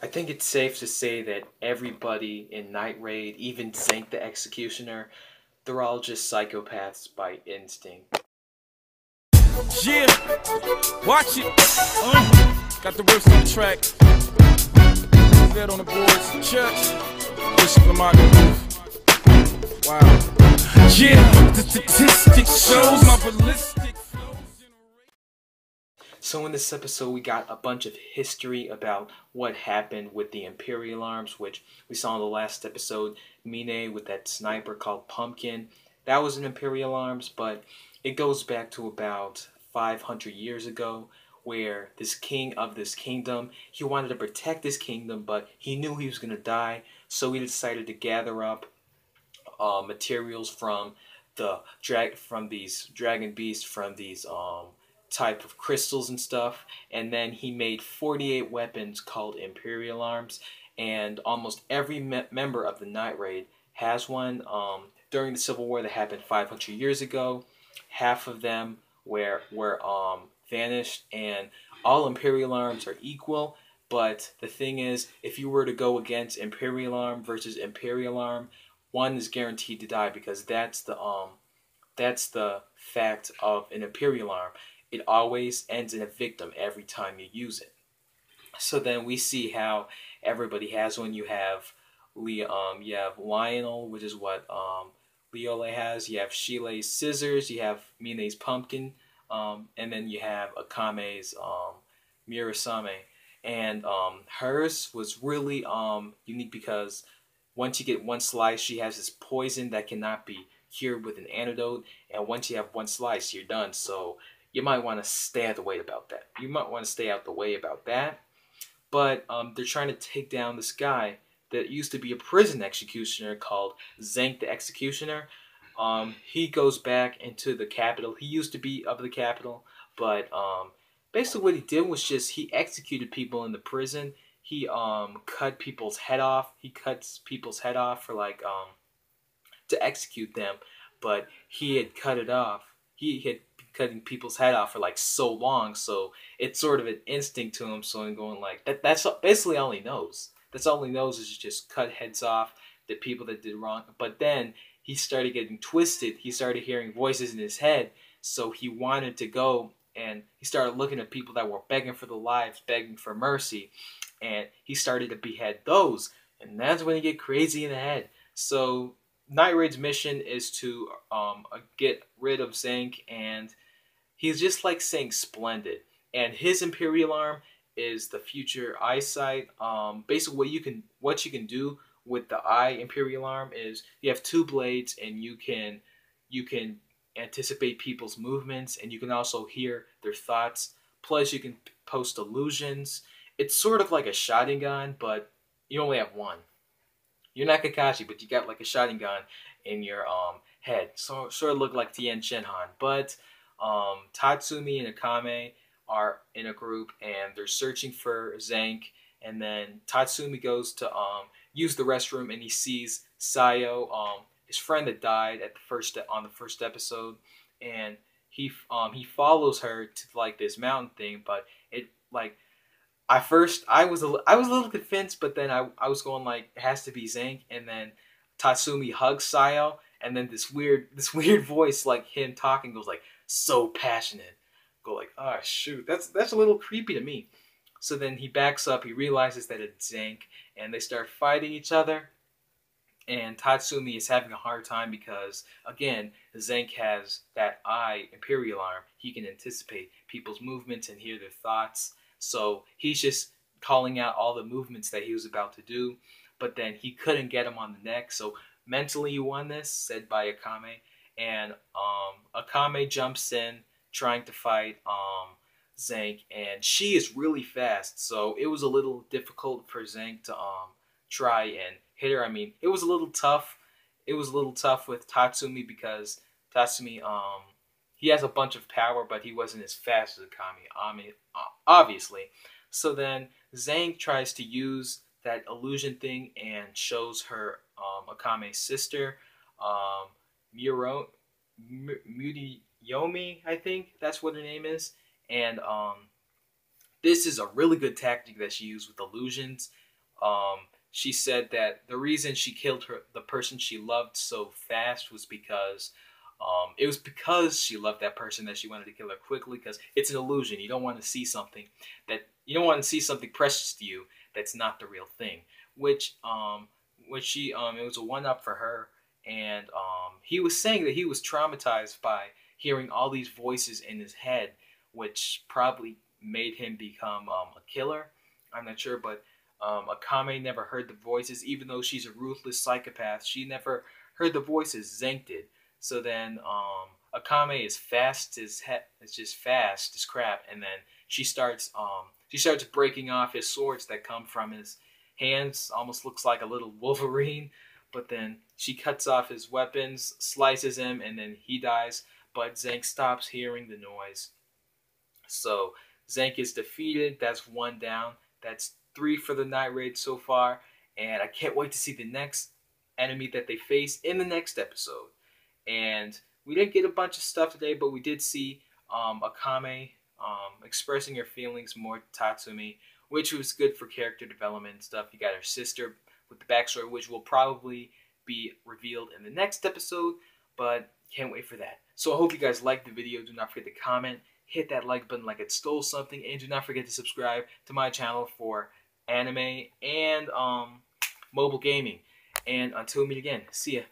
I think it's safe to say that everybody in Night Raid, even Zank the Executioner, they're all just psychopaths by instinct. Yeah, watch it. Got the words on the track. That on the boards. Church. Bishop Lamont. Wow. Yeah, the statistics shows my ballistic flows. So in this episode, we got a bunch of history about what happened with the Imperial Arms, which we saw in the last episode. Mine with that sniper called Pumpkin. That was an Imperial Arms, but it goes back to about 500 years ago, where this king of this kingdom, he wanted to protect his kingdom, but he knew he was going to die, so he decided to gather up materials from these dragon beasts, from these type of crystals and stuff, and then he made 48 weapons called Imperial Arms, and almost every member of the Night Raid has one. During the Civil War that happened 500 years ago, half of them were vanished, and all Imperial Arms are equal. But the thing is, if you were to go against Imperial Arm versus Imperial Arm, one is guaranteed to die, because that's the fact of an Imperial Arm. It always ends in a victim every time you use it. So then we see how everybody has one. You have you have Lionel, which is what Leole has. You have Shilei's scissors. You have Mine's pumpkin, and then you have Akame's Murasame. And hers was really unique, because once you get one slice, she has this poison that cannot be cured with an antidote. And once you have one slice, you're done. So you might want to stay out the way about that. You might want to stay out the way about that. But they're trying to take down this guy that used to be a prison executioner called Zank the Executioner. He goes back into the capital. He used to be of the capital, but basically what he did was just he executed people in the prison. He cut people's head off. He cuts people's head off for like to execute them, but he had cut it off. He had cutting people's head off for like so long, so it's sort of an instinct to him. So I'm going like that's basically all he knows. That's all he knows is just cut heads off the people that did wrong. But then he started getting twisted. He started hearing voices in his head, so he wanted to go, and he started looking at people that were begging for their lives, begging for mercy, and he started to behead those. And that's when you get crazy in the head. So Night Raid's mission is to get rid of Zank, and he's just like saying splendid. And his Imperial Arm is the future eyesight. Basically, what you can do with the eye Imperial Arm is you have two blades, and you can anticipate people's movements, and you can also hear their thoughts. Plus, you can post illusions. It's sort of like a Sharingan, but you only have one. You're not Kakashi, but you got like a Sharingan in your head. So sort of look like Tien Shinhan. But Tatsumi and Akame are in a group, and they're searching for Zank. And then Tatsumi goes to use the restroom, and he sees Sayo, his friend that died on the first episode, and he follows her to like this mountain thing. But it like at first I was a little convinced, but then I was going like it has to be Zank, and then Tatsumi hugs Sayo, and then this weird voice like him talking goes like so passionate. Go like, oh shoot, that's a little creepy to me. So then he backs up, he realizes that it's Zank, and they start fighting each other. And Tatsumi is having a hard time because, again, Zank has that eye Imperial Arm. He can anticipate people's movements and hear their thoughts. So he's just calling out all the movements that he was about to do. But then he couldn't get him on the neck. So mentally he won this, said by Akame. And Akame jumps in, trying to fight Zank. And she is really fast. So it was a little difficult for Zank to try and hit her. I mean, it was a little tough. It was a little tough with Tatsumi, because Tatsumi, he has a bunch of power, but he wasn't as fast as Akame, obviously. So then Zank tries to use that illusion thing and shows her Akame's sister, Muriyomi, I think that's what her name is. And this is a really good tactic that she used with illusions. She said that the reason she killed the person she loved so fast was because it was because she loved that person that she wanted to kill her quickly, because it's an illusion. You don't want to see something precious to you that's not the real thing. Which it was a one up for her, and he was saying that he was traumatized by hearing all these voices in his head, which probably made him become a killer. I'm not sure, but Akame never heard the voices, even though she's a ruthless psychopath. She never heard the voices. Zank did. So then Akame is fast as it's just fast as crap, and then she starts breaking off his swords that come from his hands. Almost looks like a little Wolverine. But then she cuts off his weapons, slices him, and then he dies. But Zank stops hearing the noise. So Zank is defeated. That's one down. That's 3 for the night raid so far. And I can't wait to see the next enemy that they face in the next episode. And we didn't get a bunch of stuff today, but we did see Akame expressing her feelings more to Tatsumi, which was good for character development and stuff. You got her sister with the backstory, which will probably be revealed in the next episode, but can't wait for that. So I hope you guys liked the video. Do not forget to comment, hit that like button like it stole something, and do not forget to subscribe to my channel for anime and mobile gaming. And until we meet again, see ya.